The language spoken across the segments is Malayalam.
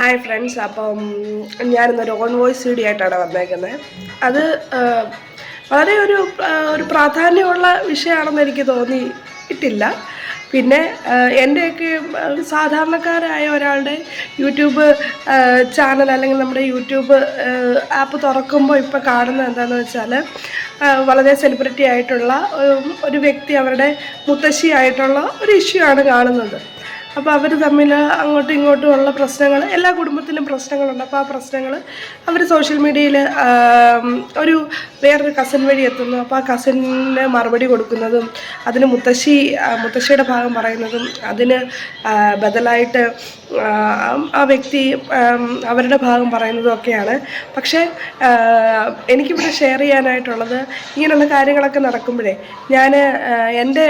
ഹായ് ഫ്രണ്ട്സ്, അപ്പം ഞാനിന്നൊരു ഓൺ വോയിസ് വീഡിയോ ആയിട്ടാണ് വന്നേക്കുന്നത്. അത് വളരെ ഒരു പ്രാധാന്യമുള്ള വിഷയമാണെന്ന് എനിക്ക് തോന്നിയിട്ടില്ല. പിന്നെ എൻ്റെയൊക്കെ സാധാരണക്കാരായ ഒരാളുടെ യൂട്യൂബ് ചാനൽ അല്ലെങ്കിൽ നമ്മുടെ യൂട്യൂബ് ആപ്പ് തുറക്കുമ്പോൾ ഇപ്പോൾ കാണുന്നത് എന്താണെന്ന് വെച്ചാൽ വളരെ സെലിബ്രിറ്റി ആയിട്ടുള്ള ഒരു വ്യക്തി അവരുടെ മുത്തശ്ശിയായിട്ടുള്ള ഒരു ഇഷ്യൂ ആണ് കാണുന്നത്. അപ്പോൾ അവർ തമ്മിൽ അങ്ങോട്ടും ഇങ്ങോട്ടും ഉള്ള പ്രശ്നങ്ങൾ, എല്ലാ കുടുംബത്തിലും പ്രശ്നങ്ങളുണ്ട്. അപ്പോൾ ആ പ്രശ്നങ്ങൾ അവർ സോഷ്യൽ മീഡിയയിൽ വേറൊരു കസിൻ വഴി എത്തുന്നു. അപ്പോൾ ആ കസിന് മറുപടി കൊടുക്കുന്നതും അതിന് മുത്തശ്ശിയുടെ ഭാഗം പറയുന്നതും അതിന് ബദലായിട്ട് ആ വ്യക്തി അവരുടെ ഭാഗം പറയുന്നതും ഒക്കെയാണ്. പക്ഷേ എനിക്കിവിടെ ഷെയർ ചെയ്യാനായിട്ടുള്ളത്, ഇങ്ങനെയുള്ള കാര്യങ്ങളൊക്കെ നടക്കുമ്പോഴേ ഞാൻ എൻ്റെ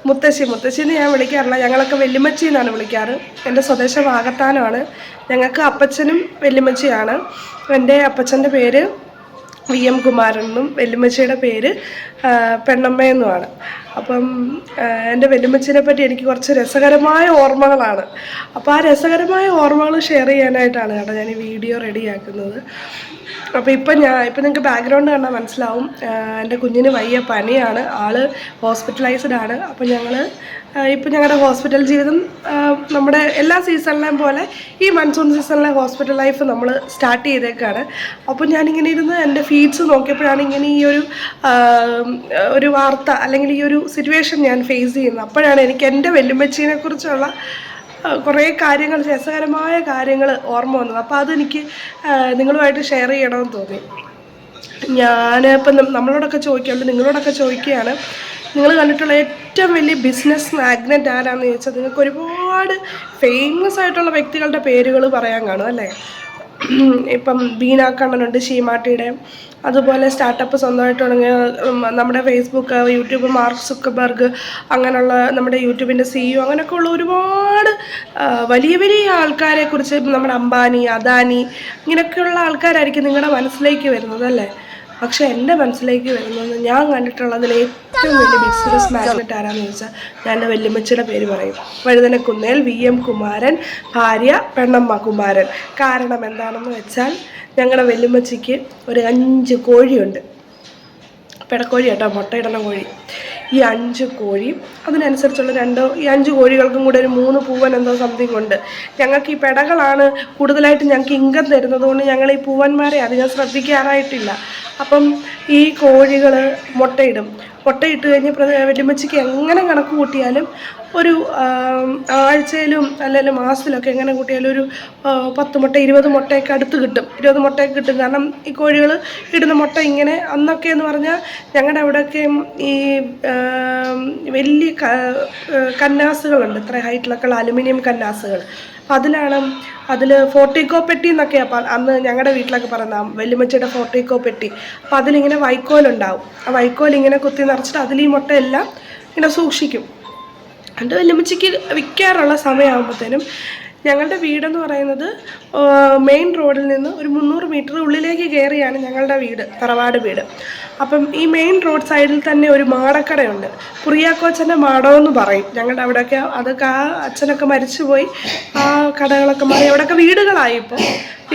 മുത്തശ്ശിന്ന് ഞാൻ വിളിക്കാറില്ല. ഞങ്ങളൊക്കെ വെല്ലുമ്മച്ചി എന്നാണ് വിളിക്കാറ്. എൻ്റെ സ്വദേശം വാകത്താനമാണ്. ഞങ്ങൾക്ക് അപ്പച്ചനും വെല്ലുമ്മച്ചിയാണ്. എൻ്റെ അപ്പച്ചൻ്റെ പേര് VM കുമാരൻ എന്നും വെല്ലുമ്മച്ചിയുടെ പേര് പെണ്ണമ്മയെന്നുമാണ്. അപ്പം എൻ്റെ വെല്ലുമ്മച്ചിനെ പറ്റി എനിക്ക് കുറച്ച് രസകരമായ ഓർമ്മകളാണ്. അപ്പോൾ ആ രസകരമായ ഓർമ്മകൾ ഷെയർ ചെയ്യാനായിട്ടാണ് കേട്ടോ ഞാൻ ഈ വീഡിയോ റെഡിയാക്കുന്നത്. അപ്പോൾ ഇപ്പം നിങ്ങൾക്ക് ബാക്ക്ഗ്രൗണ്ട് കണ്ടാൽ മനസ്സിലാവും, എൻ്റെ കുഞ്ഞിന് വയ്യ, പനിയാണ്, ആള് ഹോസ്പിറ്റലൈസ്ഡ് ആണ്. അപ്പോൾ ഇപ്പം ഞങ്ങളുടെ ഹോസ്പിറ്റൽ ജീവിതം നമ്മുടെ എല്ലാ സീസണിലെയും പോലെ ഈ മൺസൂൺ സീസണിലെ ഹോസ്പിറ്റൽ ലൈഫ് നമ്മൾ സ്റ്റാർട്ട് ചെയ്തേക്കാണ്. അപ്പോൾ ഞാനിങ്ങനെ ഇരുന്ന് എൻ്റെ ഫീഡ്സ് നോക്കിയപ്പോഴാണ് ഇങ്ങനെ ഈ ഒരു വാർത്ത അല്ലെങ്കിൽ ഈ ഒരു സിറ്റുവേഷൻ ഞാൻ ഫേസ് ചെയ്യുന്നത്. അപ്പോഴാണ് എനിക്ക് എൻ്റെ വെല്ലുമ്മച്ചീനെ കുറിച്ചുള്ള കുറേ കാര്യങ്ങൾ, രസകരമായ കാര്യങ്ങൾ ഓർമ്മ വന്നത്. അപ്പോൾ അതെനിക്ക് നിങ്ങളുമായിട്ട് ഷെയർ ചെയ്യണമെന്ന് തോന്നി. ഞാനിപ്പം നിങ്ങളോടൊക്കെ ചോദിക്കുകയാണ്, നിങ്ങൾ കണ്ടിട്ടുള്ള ഏറ്റവും വലിയ ബിസിനസ് മാഗ്നറ്റ് ആരാണെന്ന് ചോദിച്ചാൽ നിങ്ങൾക്ക് ഒരുപാട് ഫേമസ് ആയിട്ടുള്ള വ്യക്തികളുടെ പേരുകൾ പറയാൻ കാണും അല്ലേ? ഇപ്പം ബീന കണ്ണനുണ്ട്, ഷീമാട്ടിയുടെ. അതുപോലെ സ്റ്റാർട്ടപ്പ് സ്വന്തമായിട്ട് തുടങ്ങിയ നമ്മുടെ ഫേസ്ബുക്ക്, യൂട്യൂബ്, മാർക്ക് സുക്കർബർഗ്, അങ്ങനെയുള്ള നമ്മുടെ യൂട്യൂബിൻ്റെ CEO, അങ്ങനെയൊക്കെ ഉള്ള ഒരുപാട് വലിയ വലിയ ആൾക്കാരെ കുറിച്ച്, നമ്മുടെ അംബാനി, അദാനി, ഇങ്ങനെയൊക്കെയുള്ള ആൾക്കാരായിരിക്കും നിങ്ങളുടെ മനസ്സിലേക്ക് വരുന്നത് അല്ലേ? പക്ഷെ എൻ്റെ മനസ്സിലേക്ക് വരുന്നത്, ഞാൻ കണ്ടിട്ടുള്ളതിൽ ഏറ്റവും വലിയ ബിസിനസ് മാഗ്നറ്റ് ആരാന്ന് ചോദിച്ചാൽ ഞാൻ എൻ്റെ വെല്ലുമ്മച്ചിയുടെ പേര് പറയും. വഴുതനക്കുന്നേൽ VM കുമാരൻ, ഭാര്യ പെണ്ണമ്മ കുമാരൻ. കാരണം എന്താണെന്ന് വെച്ചാൽ ഞങ്ങളുടെ വെല്ലുമ്മച്ചിക്ക് ഒരു 5 കോഴിയുണ്ട്. പിടക്കോഴി കേട്ടോ, മുട്ടയിടണ കോഴി. ഈ 5 കോഴിയും അതിനനുസരിച്ചുള്ള ഈ 5 കോഴികൾക്കും കൂടെ ഒരു 3 പൂവൻ എന്തോ സംതിങ് ഉണ്ട്. ഞങ്ങൾക്ക് ഈ പെടകളാണ് കൂടുതലായിട്ട് ഞങ്ങൾക്ക് ഇൻകം തരുന്നത് കൊണ്ട് ഞങ്ങൾ ഈ പൂവന്മാരെ അധികം ശ്രദ്ധിക്കാറായിട്ടില്ല. അപ്പം ഈ കോഴികൾ മുട്ടയിട്ട് കഴിഞ്ഞ് വെല്ലുമ്മച്ചിക്ക് എങ്ങനെ കണക്ക് കൂട്ടിയാലും ഒരു ആഴ്ചയിലും അല്ലെങ്കിൽ മാസത്തിലൊക്കെ എങ്ങനെ കൂട്ടിയാലും ഒരു 10 മുട്ട 20 മുട്ടയൊക്കെ അടുത്ത് കിട്ടും. 20 മുട്ടയൊക്കെ കിട്ടും. കാരണം ഈ കോഴികൾ ഇടുന്ന മുട്ട ഇങ്ങനെ, അന്നൊക്കെ എന്ന് പറഞ്ഞാൽ ഞങ്ങളുടെ അവിടെയൊക്കെ ഈ വലിയ കന്നാസുകളുണ്ട്, ഇത്ര ഹൈറ്റിലൊക്കെ ഉള്ള അലുമിനിയം കന്നാസുകൾ. അതിൽ ഫോർട്ടിക്കോ പെട്ടി എന്നൊക്കെ അപ്പം അന്ന് ഞങ്ങളുടെ വീട്ടിലൊക്കെ പറയുന്ന വെല്ലുമ്മച്ചിയുടെ ഫോർട്ടിക്കോ പെട്ടി. അപ്പം അതിലിങ്ങനെ വൈക്കോലുണ്ടാവും. ആ വൈക്കോൽ ഇങ്ങനെ കുത്തി നിറച്ചിട്ട് അതിൽ ഈ മുട്ടയെല്ലാം ഇങ്ങനെ സൂക്ഷിക്കും. എന്നിട്ട് വെല്ലുമ്മച്ചിക്ക് വിൽക്കാറുള്ള സമയമാകുമ്പോഴത്തേനും, ഞങ്ങളുടെ വീടെന്ന് പറയുന്നത് മെയിൻ റോഡിൽ നിന്ന് ഒരു 300 മീറ്റർ ഉള്ളിലേക്ക് കയറിയാണ് ഞങ്ങളുടെ വീട്, തറവാട് വീട്. അപ്പം ഈ മെയിൻ റോഡ് സൈഡിൽ തന്നെ ഒരു മാടക്കടയുണ്ട്. കുറിയാക്കോച്ചൻ്റെ മാടമെന്ന് പറയും ഞങ്ങളുടെ അവിടെയൊക്കെ. അതൊക്കെ ആ അച്ഛനൊക്കെ മരിച്ചുപോയി, ആ കടകളൊക്കെ മാറി അവിടെയൊക്കെ വീടുകളായി. ഇപ്പോൾ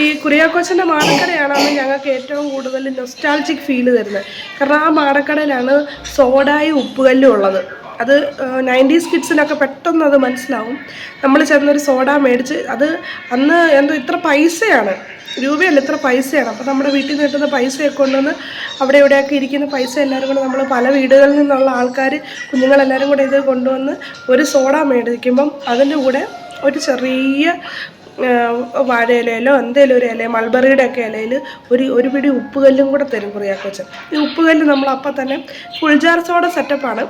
ഈ കുറിയാക്കോച്ചൻ്റെ മാടക്കടയാണ് ഞങ്ങൾക്ക് ഏറ്റവും കൂടുതൽ നൊസ്റ്റാൾജിക് ഫീല് തരുന്നത്. കാരണം ആ മാടക്കടയിലാണ് സോഡായും ഉപ്പുകല്ലും ഉള്ളത്. അത് 90s കിഡ്സിനൊക്കെ പെട്ടെന്ന് അത് മനസ്സിലാവും. നമ്മൾ ചെന്നൊരു സോഡ മേടിച്ച്, അത് അന്ന് ഇത്ര പൈസയാണ്, രൂപയല്ല, ഇത്ര പൈസയാണ്. അപ്പോൾ നമ്മുടെ വീട്ടിൽ നിന്ന് കിട്ടുന്ന പൈസയൊക്കെ കൊണ്ടുവന്ന് അവിടെ ഇവിടെയൊക്കെ ഇരിക്കുന്ന പൈസ എല്ലാവരും കൂടെ, നമ്മൾ പല വീടുകളിൽ നിന്നുള്ള ആൾക്കാർ, കുഞ്ഞുങ്ങളെല്ലാവരും കൂടെ ഇത് കൊണ്ടുവന്ന് ഒരു സോഡ മേടിക്കുമ്പം അതിൻ്റെ കൂടെ ഒരു ചെറിയ വാഴയിലയിലോ എന്തെങ്കിലും ഒരു ഇല, മൾബറിയുടെ ഒക്കെ ഇലയിൽ ഒരു പിടി ഉപ്പുകല്ലും കൂടെ തരും കുറിയാക്കോച്ചൻ. ഈ ഉപ്പുകല്ല് നമ്മൾ അപ്പം തന്നെ ഫുൾ ജാർ സോഡ സെറ്റപ്പാണ്.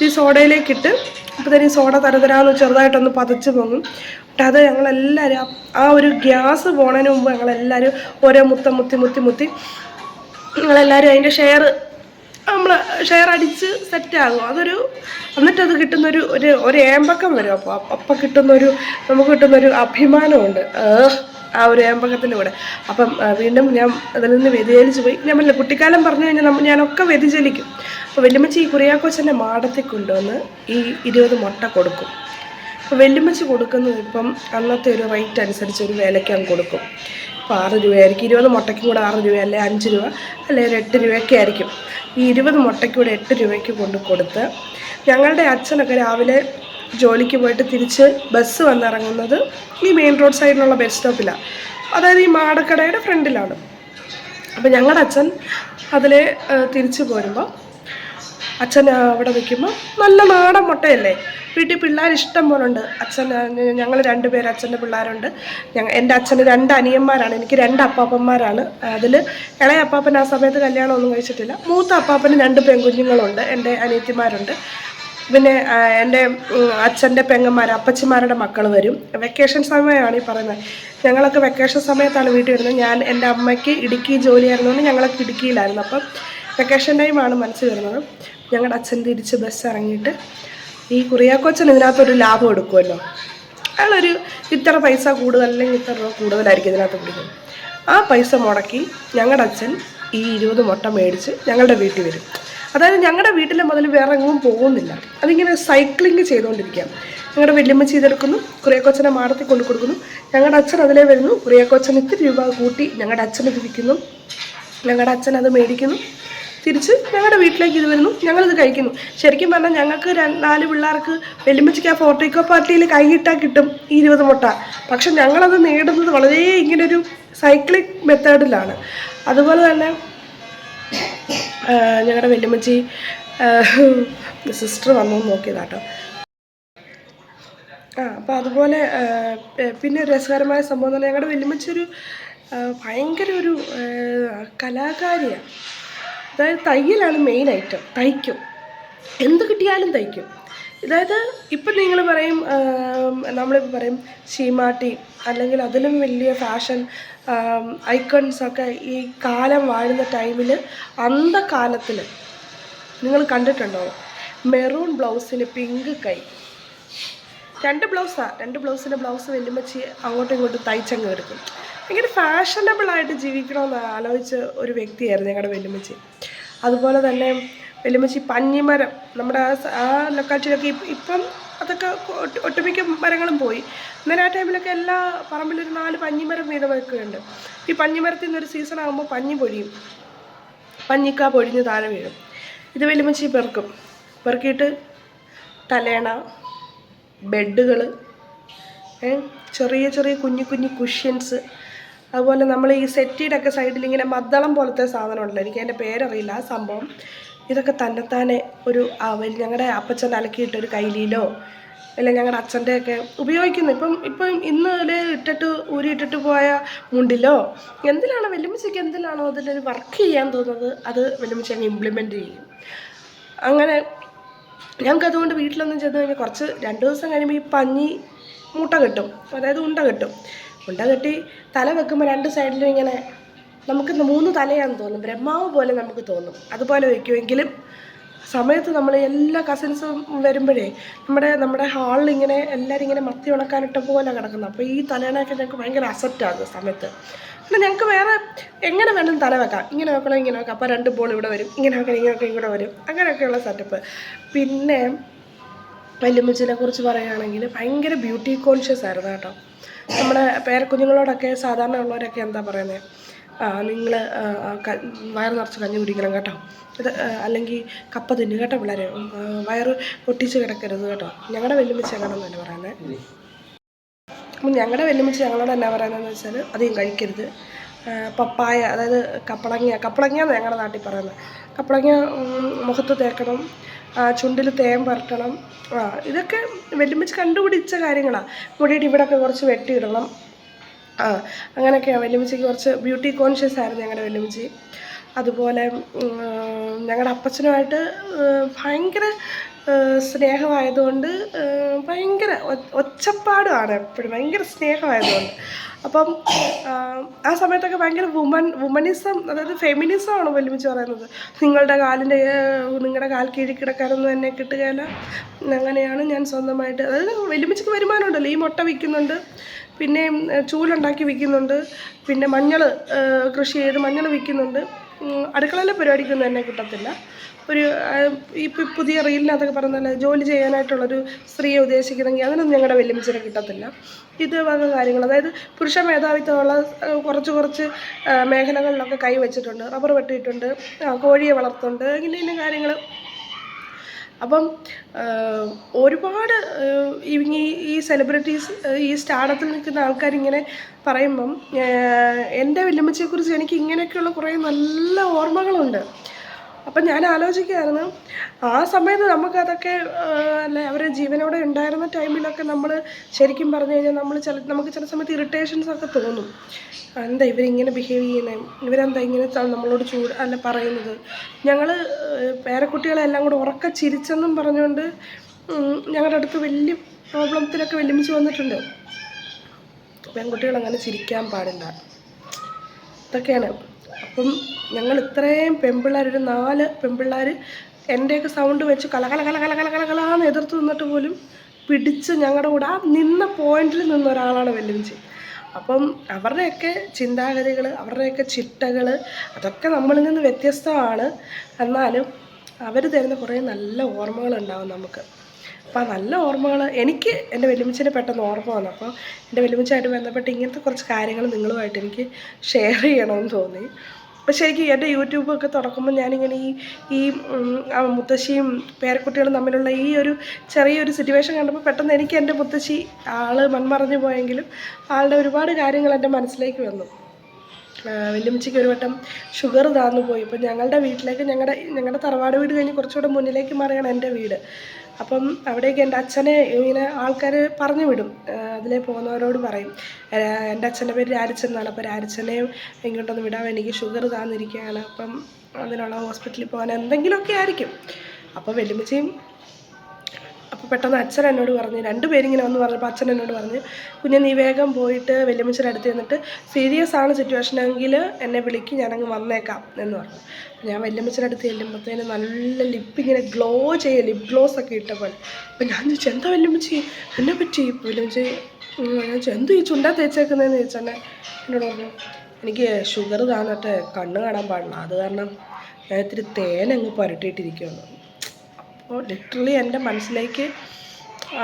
ഈ സോഡയിലേക്കിട്ട് അപ്പോൾ തന്നെ ഈ സോഡ തരതരാന്ന് ചെറുതായിട്ടൊന്ന് പതച്ച് പൊങ്ങും. അത് ഞങ്ങളെല്ലാവരും ആ ഒരു ഗ്യാസ് പോണതിന് മുമ്പ് ഞങ്ങളെല്ലാവരും ഓരോ മുത്തി ഞങ്ങളെല്ലാവരും അതിൻ്റെ നമ്മൾ ഷെയർ അടിച്ച് സെറ്റാകും. എന്നിട്ടത് കിട്ടുന്നൊരു ഒരു ഏമ്പക്കം വരും. അപ്പം നമുക്ക് കിട്ടുന്നൊരു അഭിമാനമുണ്ട് ആ ഒരു ഏമ്പക്കത്തിൻ്റെ കൂടെ. അപ്പം വീണ്ടും ഞാൻ അതിൽ നിന്ന് വ്യതിചലിച്ച് പോയി. ഞാൻ പറഞ്ഞില്ല, കുട്ടിക്കാലം പറഞ്ഞു കഴിഞ്ഞാൽ ഞാനൊക്കെ വ്യതിചലിക്കും. അപ്പോൾ വെല്ലുമ്മച്ചി ഈ കുറിയാക്കോച്ചൻ്റെ മാടത്തിൽ കൊണ്ടുവന്ന് ഈ 20 മുട്ട കൊടുക്കും. അപ്പോൾ വെല്ലുമ്മച്ച് കൊടുക്കുന്നത് ഇപ്പം അന്നത്തെ ഒരു റേറ്റ് അനുസരിച്ച് ഒരു വിലയ്ക്ക് അങ്ങ് കൊടുക്കും. ഇപ്പോൾ 6 രൂപയായിരിക്കും, 20 മുട്ടയ്ക്കും കൂടെ 6 രൂപ, അല്ലെ 5 രൂപ, അല്ലെ ഒരു 8 രൂപയൊക്കെ ആയിരിക്കും. ഈ 20 മുട്ടയ്ക്ക് കൂടെ 8 രൂപയ്ക്ക് കൊണ്ട് കൊടുത്ത് ഞങ്ങളുടെ അച്ഛനൊക്കെ രാവിലെ ജോലിക്ക് പോയിട്ട് തിരിച്ച് ബസ് വന്നിറങ്ങുന്നത് ഈ മെയിൻ റോഡ് സൈഡിലുള്ള ബസ് സ്റ്റോപ്പിലാണ്, അതായത് ഈ മാടക്കടയുടെ ഫ്രണ്ടിലാണ്. അപ്പോൾ ഞങ്ങളുടെ അച്ഛൻ അതിൽ തിരിച്ചു പോരുമ്പോൾ അച്ഛൻ അവിടെ വയ്ക്കുമ്പോൾ നല്ല നാടൻ മുട്ടയല്ലേ, വീട്ടിൽ പിള്ളേർ ഇഷ്ടം പോലെ ഉണ്ട്. അച്ഛൻ ഞങ്ങൾ 2 പേര് അച്ഛൻ്റെ പിള്ളേരുണ്ട്. എൻ്റെ അച്ഛന് 2 അനിയന്മാരാണ്, എനിക്ക് 2 അപ്പാപ്പന്മാരാണ്. അതിൽ ഇളയ അപ്പാപ്പൻ ആ സമയത്ത് കല്യാണമൊന്നും കഴിച്ചിട്ടില്ല. മൂത്ത അപ്പാപ്പന് 2 പെൺകുഞ്ഞുങ്ങളുണ്ട്, എൻ്റെ അനിയത്തിമാരുണ്ട്. പിന്നെ എൻ്റെ അച്ഛൻ്റെ പെങ്ങന്മാർ അപ്പച്ചിമാരുടെ മക്കൾ വരും. വെക്കേഷൻ സമയമാണ് ഈ പറയുന്നത്. ഞങ്ങളൊക്കെ വെക്കേഷൻ സമയത്താണ് വീട്ടിൽ വരുന്നത്. എൻ്റെ അമ്മയ്ക്ക് ഇടുക്കി ജോലിയായിരുന്നുകൊണ്ട് ഞങ്ങളൊക്കെ ഇടുക്കിയിലായിരുന്നു. അപ്പം വെക്കേഷൻ ടൈമാണ് മനസ്സിൽ വരുന്നത്. ഞങ്ങളുടെ അച്ഛൻ തിരിച്ച് ബസ് ഇറങ്ങിയിട്ട് ഈ കുറിയാക്കോച്ചൻ ഇതിനകത്തൊരു ലാഭം എടുക്കുമല്ലോ, അയാളൊരു ഇത്ര പൈസ കൂടുതൽ അല്ലെങ്കിൽ ഇത്ര രൂപ കൂടുതലായിരിക്കും ഇതിനകത്ത് പിടിക്കുന്നത്. ആ പൈസ മുടക്കി ഞങ്ങളുടെ അച്ഛൻ ഈ 20 മുട്ട മേടിച്ച് ഞങ്ങളുടെ വീട്ടിൽ വരും. അതായത് ഞങ്ങളുടെ വീട്ടിലെ മുതൽ വേറെ എങ്ങും പോകുന്നില്ല, അതിങ്ങനെ സൈക്ലിങ് ചെയ്തുകൊണ്ടിരിക്കുക. ഞങ്ങളുടെ വല്യമ്മ ചെയ്തെടുക്കുന്നു, കുറിയാക്കോച്ചനെ മാടത്തിൽ കൊണ്ടു കൊടുക്കുന്നു, ഞങ്ങളുടെ അച്ഛൻ അതിലേ വരുന്നു, കുറിയാക്കോച്ചൻ ഇത്തിരി രൂപ കൂട്ടി ഞങ്ങളുടെ അച്ഛനത് വിൽക്കുന്നു, ഞങ്ങളുടെ അച്ഛൻ അത് മേടിക്കുന്നു, തിരിച്ച് ഞങ്ങളുടെ വീട്ടിലേക്ക് ഇത് വരുന്നു, ഞങ്ങളിത് കഴിക്കുന്നു. ശരിക്കും പറഞ്ഞാൽ ഞങ്ങൾക്ക് 4 പിള്ളേർക്ക് വെല്ലുമ്മച്ചിക്ക് ആ ഫോർട്ടിക്കോ പാർട്ടിയിൽ കൈയിട്ടാൽ കിട്ടും ഈ 20 മുട്ട. പക്ഷെ ഞങ്ങളത് നേടുന്നത് വളരെ ഇങ്ങനൊരു സൈക്ലിക് മെത്തേഡിലാണ്. അതുപോലെ തന്നെ ഞങ്ങളുടെ വെല്ലുമ്മച്ചി സിസ്റ്റർ വന്നു നോക്കിയതാട്ടോ. അപ്പോൾ അതുപോലെ പിന്നെ ഒരു രസകരമായ സംഭവം എന്ന് പറഞ്ഞാൽ ഞങ്ങളുടെ വെല്ലുമ്മച്ചി ഒരു ഭയങ്കര ഒരു കലാകാരിയാണ്. അതായത് തയ്യലാണ് മെയിൻ ഐറ്റം, തയ്ക്കും, എന്ത് കിട്ടിയാലും തയ്ക്കും. അതായത് ഇപ്പം നിങ്ങൾ പറയും, നമ്മളിപ്പോൾ പറയും ശീമാട്ടി അല്ലെങ്കിൽ അതിലും വലിയ ഫാഷൻ ഐക്കൺസൊക്കെ ഈ കാലം വാഴുന്ന ടൈമിൽ അന്ധകാലത്തിൽ നിങ്ങൾ കണ്ടിട്ടുണ്ടോ? മെറൂൺ ബ്ലൗസിന് പിങ്ക് കൈ, 2 ബ്ലൗസിൻ്റെ ബ്ലൗസ് വെല്ലുമ്മച്ചി അങ്ങോട്ടും ഇങ്ങോട്ടും തയ്ച്ചങ്ങ് എടുക്കും. ഭയങ്കര ഫാഷനബിളായിട്ട് ജീവിക്കണമെന്ന് ആലോചിച്ച ഒരു വ്യക്തിയായിരുന്നു ഞങ്ങളുടെ വെല്ലുമ്മച്ചി. അതുപോലെ തന്നെ വെല്ലുമ്മച്ചി പഞ്ഞിമരം, നമ്മുടെ ആ ലൊക്കാലിറ്റിയിലൊക്കെ ഇപ്പം അതൊക്കെ ഒട്ടുമിക്ക മരങ്ങളും പോയി. അന്നേരം ആ ടൈമിലൊക്കെ എല്ലാ പറമ്പിലൊരു 4 പഞ്ഞിമരം വീതമൊക്കെ ഉണ്ട്. ഈ പഞ്ഞിമരത്തിൽ നിന്നൊരു സീസൺ ആകുമ്പോൾ പഞ്ഞി പൊഴിയും, പഞ്ഞിക്ക പൊഴിഞ്ഞ് താഴെ വീഴും. ഇത് വെല്ലുമ്മച്ചി പെറുക്കിയിട്ട് തലേണ, ബെഡുകൾ, ചെറിയ ചെറിയ കുഞ്ഞു കുഞ്ഞു കുഷ്യൻസ്, അതുപോലെ നമ്മൾ ഈ സെറ്റിയുടെ ഒക്കെ സൈഡിൽ ഇങ്ങനെ മദ്ദളം പോലത്തെ സാധനം ഉണ്ടല്ലോ, എനിക്ക് അതിൻ്റെ പേരറിയില്ല ആ സംഭവം. ഇതൊക്കെ തന്നെത്താനെ ഒരു ഞങ്ങളുടെ അപ്പച്ചൻ്റെ അലക്കിയിട്ടൊരു കൈലിയിലോ അല്ല ഞങ്ങളുടെ അച്ഛൻ്റെയൊക്കെ ഉപയോഗിക്കുന്നു. ഇപ്പം ഇന്ന് ഊരിയിട്ടിട്ട് പോയ മുണ്ടിലോ എന്തിലാണോ വെല്ലുമ്മച്ചിക്ക് എന്തിലാണോ അതിലൊരു വർക്ക് ചെയ്യാൻ തോന്നുന്നത് അത് വെല്ലുമ്മച്ചി അങ്ങ് ഇംപ്ലിമെൻറ്റ് ചെയ്യും. അങ്ങനെ ഞങ്ങൾക്ക് അതുകൊണ്ട് വീട്ടിലൊന്നും ചെന്ന് കഴിഞ്ഞാൽ കുറച്ച് 2 ദിവസം കഴിയുമ്പോൾ ഈ പഞ്ഞി മൂട്ട കെട്ടും, അതായത് ഉണ്ട കെട്ടും. ഉണ്ട കെട്ടി തല വെക്കുമ്പോൾ 2 സൈഡിലും ഇങ്ങനെ നമുക്ക് 3 തലയാണെന്ന് തോന്നും, ബ്രഹ്മാവ് പോലെ നമുക്ക് തോന്നും. അതുപോലെ വയ്ക്കുമെങ്കിലും സമയത്ത് നമ്മൾ എല്ലാ കസിൻസും വരുമ്പോഴേ നമ്മുടെ ഹാളിൽ ഇങ്ങനെ എല്ലാവരും ഇങ്ങനെ മത്തി ഉണക്കാനിട്ട പോലെ കിടക്കുന്നു. അപ്പോൾ ഈ തലേണയൊക്കെ ഞങ്ങൾക്ക് ഭയങ്കര അസറ്റാകും സമയത്ത്. പിന്നെ ഞങ്ങൾക്ക് വേറെ എങ്ങനെ വേണം തല വെക്കാം, ഇങ്ങനെ വെക്കണം ഇങ്ങനെ വെക്കാം, അപ്പോൾ 2 ബോൾ ഇവിടെ വരും, ഇങ്ങനെ വെക്കണം ഇങ്ങനെ വെക്കാം ഇങ്ങോട്ട് വരും, അങ്ങനെയൊക്കെയുള്ള സെറ്റപ്പ്. പിന്നെ വെല്ലുമ്മച്ചിനെ കുറിച്ച് പറയുകയാണെങ്കിൽ ഭയങ്കര ബ്യൂട്ടി കോൺഷ്യസ് ആയിരുന്നു കേട്ടോ. നമ്മുടെ പേരക്കുഞ്ഞുങ്ങളോടൊക്കെ സാധാരണ ഉള്ളവരൊക്കെ എന്താ പറയുന്നത്, നിങ്ങൾ വയറ് നിറച്ച് കഞ്ഞി കുടിക്കണം കേട്ടോ, ഇത് അല്ലെങ്കിൽ കപ്പ തിന്നു കേട്ടോ, പിള്ളേരെ വയറ് പൊട്ടിച്ച് കിടക്കരുത് കേട്ടോ. ഞങ്ങളുടെ വെല്ലുമ്മച്ചി അങ്ങനെയൊന്നുമല്ല പറയുന്നത്. അപ്പം ഞങ്ങളുടെ വെല്ലുമ്മച്ചി ഞങ്ങളോട് എന്നാ പറയുന്നതെന്ന് വെച്ചാൽ അധികം കഴിക്കരുത്. പപ്പായ, അതായത് കപ്പളങ്ങ എന്ന് ഞങ്ങളുടെ നാട്ടിൽ പറയുന്നത്, കപ്പളങ്ങ മുഖത്ത് തേക്കണം, ചുണ്ടിൽ തേൻ പരട്ടണം. ഇതൊക്കെ വെല്ലുമ്മച്ചി കണ്ടുപിടിച്ച കാര്യങ്ങളാണ്. മുടിയുടെ ഇവിടെയൊക്കെ കുറച്ച് വെട്ടിയിടണം. അങ്ങനെയൊക്കെയാണ്. വെല്ലുമ്മച്ചിക്ക് കുറച്ച് ബ്യൂട്ടി കോൺഷ്യസ് ആയിരുന്നു ഞങ്ങളുടെ വെല്ലുമ്മച്ചി. അതുപോലെ ഞങ്ങളുടെ അപ്പച്ചനുമായിട്ട് ഭയങ്കര സ്നേഹമായതുകൊണ്ട് ഭയങ്കര ഒച്ചപ്പാടുമാണ് എപ്പോഴും, ഭയങ്കര സ്നേഹമായതുകൊണ്ട്. അപ്പം ആ സമയത്തൊക്കെ ഭയങ്കര വുമണിസം, അതായത് ഫെമിനിസമാണ് വെല്ലുമ്മച്ചി പറയുന്നത്. നിങ്ങളുടെ കാൽ കീഴിൽ കിടക്കാനൊന്നും എന്നെ കിട്ടുകയില്ല, അങ്ങനെയാണ് ഞാൻ സ്വന്തമായിട്ട്. അതായത് വെല്ലുമ്മച്ചിക്ക് വരുമാനമുണ്ടല്ലോ, ഈ മുട്ട വിൽക്കുന്നുണ്ട്, പിന്നെ ചൂലുണ്ടാക്കി വിൽക്കുന്നുണ്ട്, പിന്നെ മഞ്ഞൾ കൃഷി ചെയ്ത് മഞ്ഞൾ വിൽക്കുന്നുണ്ട്. അടുക്കളയിലെ പരിപാടിക്കൊന്നും എന്നെ കിട്ടത്തില്ല. ഒരു ഇപ്പം പുതിയ റീലിനകത്തൊക്കെ പറയുന്നതല്ല ജോലി ചെയ്യാനായിട്ടുള്ളൊരു സ്ത്രീയെ ഉദ്ദേശിക്കുന്നെങ്കിൽ അതിനൊന്നും ഞങ്ങളുടെ വല്യമ്മച്ചിനെ കിട്ടത്തില്ല. ഇത് വക കാര്യങ്ങൾ, അതായത് പുരുഷ മേധാവിത്വമുള്ള കുറച്ച് മേഖലകളിലൊക്കെ കൈ വെച്ചിട്ടുണ്ട്. റബ്ബർ വെട്ടിയിട്ടുണ്ട്, കോഴിയെ വളർത്തുന്നുണ്ട്, ഇങ്ങനെ ഇന്ന കാര്യങ്ങൾ. അപ്പം ഒരുപാട് ഈ സെലിബ്രിറ്റീസ്, ഈ സ്റ്റാർഡത്തിൽ നിൽക്കുന്ന ആൾക്കാരിങ്ങനെ പറയുമ്പം എൻ്റെ വല്യമ്മച്ചിയെക്കുറിച്ച് എനിക്ക് ഇങ്ങനെയൊക്കെയുള്ള കുറേ നല്ല ഓർമ്മകളുണ്ട്. അപ്പം ഞാൻ ആലോചിക്കുകയായിരുന്നു, ആ സമയത്ത് നമുക്കതൊക്കെ അല്ലെ അവർ ജീവനോടെ ഉണ്ടായിരുന്ന ടൈമിലൊക്കെ നമ്മൾ ശരിക്കും പറഞ്ഞു കഴിഞ്ഞാൽ നമുക്ക് ചില സമയത്ത് ഇറിറ്റേഷൻസ് ഒക്കെ തോന്നും. എന്താ ഇവരിങ്ങനെ ബിഹേവ് ചെയ്യുന്നത്, ഇവരെന്താ ഇങ്ങനെ നമ്മളോട് പറയുന്നത്. ഞങ്ങൾ പേരക്കുട്ടികളെല്ലാം കൂടെ ഉറക്ക ചിരിച്ചെന്നും പറഞ്ഞുകൊണ്ട് ഞങ്ങളുടെ അടുത്ത് വലിയ പ്രോബ്ലത്തിലൊക്കെ വെല്ലുമിച്ച് വന്നിട്ടുണ്ട്. പെൺകുട്ടികളങ്ങനെ ചിരിക്കാൻ പാടില്ല, ഇതൊക്കെയാണ്. അപ്പം ഞങ്ങൾ ഇത്രയും പെൺപിള്ളേർ, ഒരു 4 പെൺപിള്ളേർ എൻ്റെയൊക്കെ സൗണ്ട് വെച്ച് കലകലാന്ന് എതിർത്ത് നിന്നിട്ട് പോലും പിടിച്ച് ഞങ്ങളുടെ കൂടെ ആ നിന്ന പോയിന്റിൽ നിന്ന ഒരാളാണ് വെല്ലുവിളിച്ച്. അപ്പം അവരുടെയൊക്കെ ചിന്താഗതികൾ, അവരുടെയൊക്കെ ചിട്ടകൾ, അതൊക്കെ നമ്മളിൽ നിന്ന് വ്യത്യസ്തമാണ്. എന്നാലും അവർ തരുന്ന കുറേ നല്ല ഓർമ്മകളുണ്ടാവും നമുക്ക്. അപ്പോൾ ആ നല്ല ഓർമ്മകൾ എനിക്ക് എൻ്റെ വല്യമ്മച്ചിനെ പെട്ടെന്ന് ഓർമ്മ വന്നു. അപ്പോൾ എൻ്റെ വല്യമ്മച്ചിയായിട്ട് ബന്ധപ്പെട്ട് ഇങ്ങനത്തെ കുറച്ച് കാര്യങ്ങൾ നിങ്ങളുമായിട്ട് എനിക്ക് ഷെയർ ചെയ്യണമെന്ന് തോന്നി. അപ്പോൾ ശരിക്കും എൻ്റെ യൂട്യൂബൊക്കെ തുറക്കുമ്പോൾ ഞാനിങ്ങനെ ഈ മുത്തശ്ശിയും പേരക്കുട്ടികളും തമ്മിലുള്ള ഈ ഒരു ചെറിയൊരു സിറ്റുവേഷൻ കണ്ടപ്പോൾ പെട്ടെന്ന് എനിക്ക് എൻ്റെ മുത്തശ്ശി ആൾ മൺമറഞ്ഞു പോയെങ്കിലും ആളുടെ ഒരുപാട് കാര്യങ്ങൾ എൻ്റെ മനസ്സിലേക്ക് വന്നു. വല്യമ്മച്ചിക്ക് ഒരു വട്ടം ഷുഗർ താന്നു പോയി. ഇപ്പം ഞങ്ങളുടെ വീട്ടിലേക്ക്, ഞങ്ങളുടെ തറവാട് വീട് കഴിഞ്ഞ് കുറച്ചുകൂടെ മുന്നിലേക്ക് മാറിയാണ് എൻ്റെ വീട്. അപ്പം അവിടേക്ക് എൻ്റെ അച്ഛനെ ഇങ്ങനെ ആൾക്കാർ പറഞ്ഞു വിടും, അതിലേ പോകുന്നവരോട് പറയും എൻ്റെ അച്ഛൻ്റെ പേര് രാരിച്ചൻ എന്നാണ്. അപ്പോൾ രാരിച്ചനെയും ഇങ്ങോട്ടൊന്ന് വിടാൻ, എനിക്ക് ഷുഗർ താന്നിരിക്കുകയാണ്, അപ്പം അതിനുള്ള ഹോസ്പിറ്റലിൽ പോകാൻ എന്തെങ്കിലുമൊക്കെ ആയിരിക്കും. അപ്പോൾ വല്യമ്മച്ചിയും അപ്പോൾ പെട്ടെന്ന് അച്ഛൻ എന്നോട് പറഞ്ഞു, 2 പേരിങ്ങനെ വന്ന് പറഞ്ഞപ്പോൾ അച്ഛൻ എന്നോട് പറഞ്ഞു, കുഞ്ഞെ നീ വേഗം പോയിട്ട് വല്യമ്മച്ചിയുടെ അടുത്ത് ചെന്നിട്ട് സീരിയസ് ആണ് സിറ്റുവേഷനെങ്കിൽ എന്നെ വിളിക്ക്, ഞാനങ്ങ് വന്നേക്കാം എന്ന് പറഞ്ഞു. ഞാൻ വല്യമ്മച്ചിയുടെ അടുത്ത് ചെല്ലുമ്പോഴത്തേന് നല്ല ലിപ്പിങ്ങനെ ഗ്ലോ ചെയ്യുക, ലിപ് ഗ്ലോസ് ഒക്കെ ഇട്ട പോലെ. അപ്പോൾ ഞാൻ ചോദിച്ചു, എന്താ വല്യമ്മച്ചി എന്നെ പറ്റി? വല്യമ്മച്ചി ഞാൻ ചോദിച്ചു, എന്ത് ഈ ചുണ്ടാ തേച്ചേക്കുന്നതെന്ന് ചോദിച്ചെന്നെ എന്നോട് പറഞ്ഞു, എനിക്ക് ഷുഗർ താന്നിട്ട് കണ്ണ് കാണാൻ പാടില്ല, അത് കാരണം ഞാൻ ഇത്തിരി തേനങ്ങ് പുരട്ടിയിട്ടിരിക്കുകയാണ്. അപ്പോൾ ലിറ്ററലി എൻ്റെ മനസ്സിലേക്ക്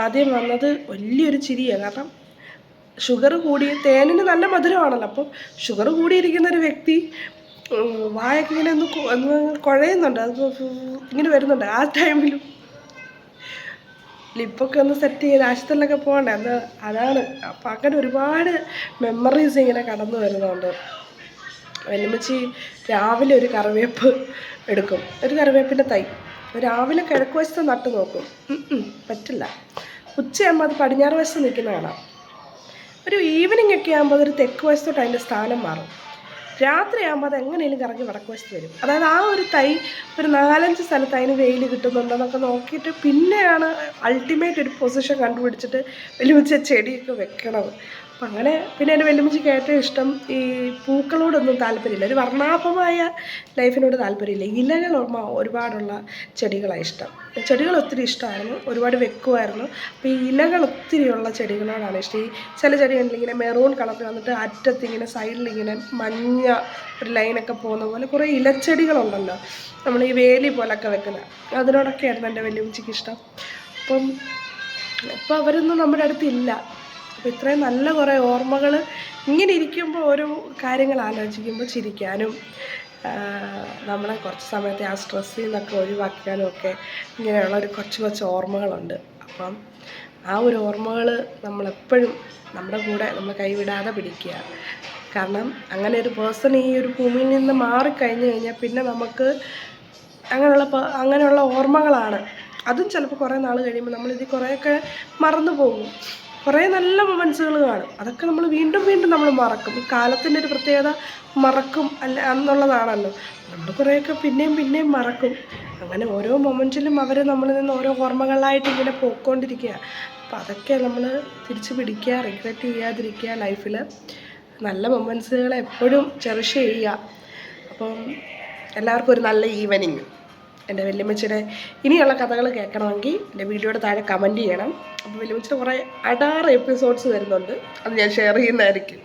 ആദ്യം വന്നത് വലിയൊരു ചിരിയാണ്. കാരണം ഷുഗർ കൂടിയ, തേനിന് നല്ല മധുരമാണല്ലോ, അപ്പോൾ ഷുഗർ കൂടിയിരിക്കുന്ന ഒരു വ്യക്തി വായൊക്കെ ഇങ്ങനെ ഒന്ന് കുഴയുന്നുണ്ട്, അത് ഇങ്ങനെ വരുന്നുണ്ട്. ആ ടൈമിലും ലിപ്പൊക്കെ ഒന്ന് സെറ്റ് ചെയ്ത് ആശുപത്രിയിലൊക്കെ പോകണ്ടേ, അതാണ്. അപ്പം അങ്ങനെ ഒരുപാട് മെമ്മറീസ് ഇങ്ങനെ കടന്നു വരുന്നുണ്ട്. വല്യമ്മച്ചി രാവിലെ ഒരു കറിവേപ്പ് എടുക്കും, ഒരു കറിവേപ്പിൻ്റെ തൈ രാവിലെ കിഴക്ക് വശത്ത് നട്ട് നോക്കും, പറ്റില്ല. ഉച്ചയാകുമ്പോൾ അത് പടിഞ്ഞാറ് വശത്ത് നിൽക്കുന്ന കാണാം. ഒരു ഈവനിങ് ഒക്കെ ആകുമ്പോൾ അതൊരു തെക്ക് വശത്തോട്ട് അതിൻ്റെ സ്ഥാനം മാറും. രാത്രിയാകുമ്പോൾ അത് എങ്ങനെയും കറങ്ങി വടക്ക് വശത്ത് വരും. അതായത് ആ ഒരു തൈ ഒരു 4-5 സ്ഥലത്ത് അതിന് വെയിൽ കിട്ടുന്നുണ്ടെന്നൊക്കെ നോക്കിയിട്ട് പിന്നെയാണ് അൾട്ടിമേറ്റ് ഒരു പൊസിഷൻ കണ്ടുപിടിച്ചിട്ട് വല്യമ്മച്ചി ചെടിയൊക്കെ വെക്കണത്. അപ്പം അങ്ങനെ പിന്നെ എൻ്റെ വല്യമ്മച്ചിക്ക് ഏറ്റവും ഇഷ്ടം ഈ പൂക്കളോടൊന്നും താല്പര്യമില്ല, ഒരു വർണ്ണാഭമായ ലൈഫിനോട് താല്പര്യമില്ല, ഇലകൾ ഒരുപാടുള്ള ചെടികളാണ് ഇഷ്ടം. ചെടികൾ ഒത്തിരി ഇഷ്ടമായിരുന്നു, ഒരുപാട് വെക്കുമായിരുന്നു. അപ്പോൾ ഈ ഇലകൾ ഒത്തിരിയുള്ള ചെടികളോടാണ് ഇഷ്ടം. ഈ ചില ചെടികളിൽ ഇങ്ങനെ മെറൂൺ കളറിൽ വന്നിട്ട് അറ്റത്തിങ്ങനെ സൈഡിലിങ്ങനെ മഞ്ഞ ഒരു ലൈനൊക്കെ പോകുന്ന പോലെ കുറേ ഇലച്ചെടികളുണ്ടല്ലോ, നമ്മൾ ഈ വേലി പോലൊക്കെ വെക്കുന്നത്, അതിനോടൊക്കെയായിരുന്നു എൻ്റെ വല്യമ്മച്ചിക്ക് ഇഷ്ടം. അപ്പോൾ അവരൊന്നും നമ്മുടെ അടുത്തില്ല. അപ്പോൾ ഇത്രയും നല്ല കുറേ ഓർമ്മകൾ ഇങ്ങനെ ഇരിക്കുമ്പോൾ ഓരോ കാര്യങ്ങൾ ആലോചിക്കുമ്പോൾ ചിരിക്കാനും നമ്മളെ കുറച്ച് സമയത്തെ ആ സ്ട്രെസ്സിൽ നിന്നൊക്കെ ഒഴിവാക്കാനും ഒക്കെ ഇങ്ങനെയുള്ള ഒരു കൊച്ചു ഓർമ്മകളുണ്ട്. അപ്പം ആ ഒരു ഓർമ്മകൾ നമ്മളെപ്പോഴും നമ്മുടെ കൂടെ നമ്മൾ കൈവിടാതെ പിടിക്കുക. കാരണം അങ്ങനെ ഒരു പേഴ്സൺ ഈ ഒരു ഭൂമിയിൽ നിന്ന് മാറിക്കഴിഞ്ഞ് കഴിഞ്ഞാൽ പിന്നെ നമുക്ക് അങ്ങനെയുള്ള ഓർമ്മകളാണ്. അതും ചിലപ്പോൾ കുറേ നാൾ കഴിയുമ്പോൾ നമ്മളിത് കുറേയൊക്കെ മറന്നു പോകും. കുറേ നല്ല മൊമെൻറ്റ്സുകൾ കാണും, അതൊക്കെ നമ്മൾ വീണ്ടും നമ്മൾ മറക്കും. ഈ കാലത്തിൻ്റെ ഒരു പ്രത്യേകത മറക്കും എന്നുള്ളതാണല്ലോ. നമ്മൾ കുറേയൊക്കെ പിന്നെയും മറക്കും. അങ്ങനെ ഓരോ മൊമെൻറ്റിലും അവർ നമ്മളിൽ നിന്ന് ഓരോ ഓർമ്മകളായിട്ട് ഇങ്ങനെ പോയിക്കൊണ്ടിരിക്കുക. അപ്പോൾ അതൊക്കെ നമ്മൾ തിരിച്ച് പിടിക്കുക, റിഗ്രറ്റ് ചെയ്യാതിരിക്കുക. ലൈഫിൽ നല്ല മൊമെൻറ്റ്സുകളെ എപ്പോഴും ചെറിഷ് ചെയ്യുക. അപ്പം എല്ലാവർക്കും ഒരു നല്ല ഈവനിങ്. എൻ്റെ വല്യമ്മച്ചിയുടെ ഇനിയുള്ള കഥകൾ കേൾക്കണമെങ്കിൽ എൻ്റെ വീഡിയോയുടെ താഴെ കമൻറ്റ് ചെയ്യണം. അപ്പോൾ വല്യമ്മച്ചിയുടെ കുറേ അടാറ് എപ്പിസോഡ്സ് വരുന്നുണ്ട്, അത് ഞാൻ ഷെയർ ചെയ്യുന്നതായിരിക്കും.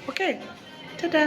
ഓക്കെ, ടാറ്റാ.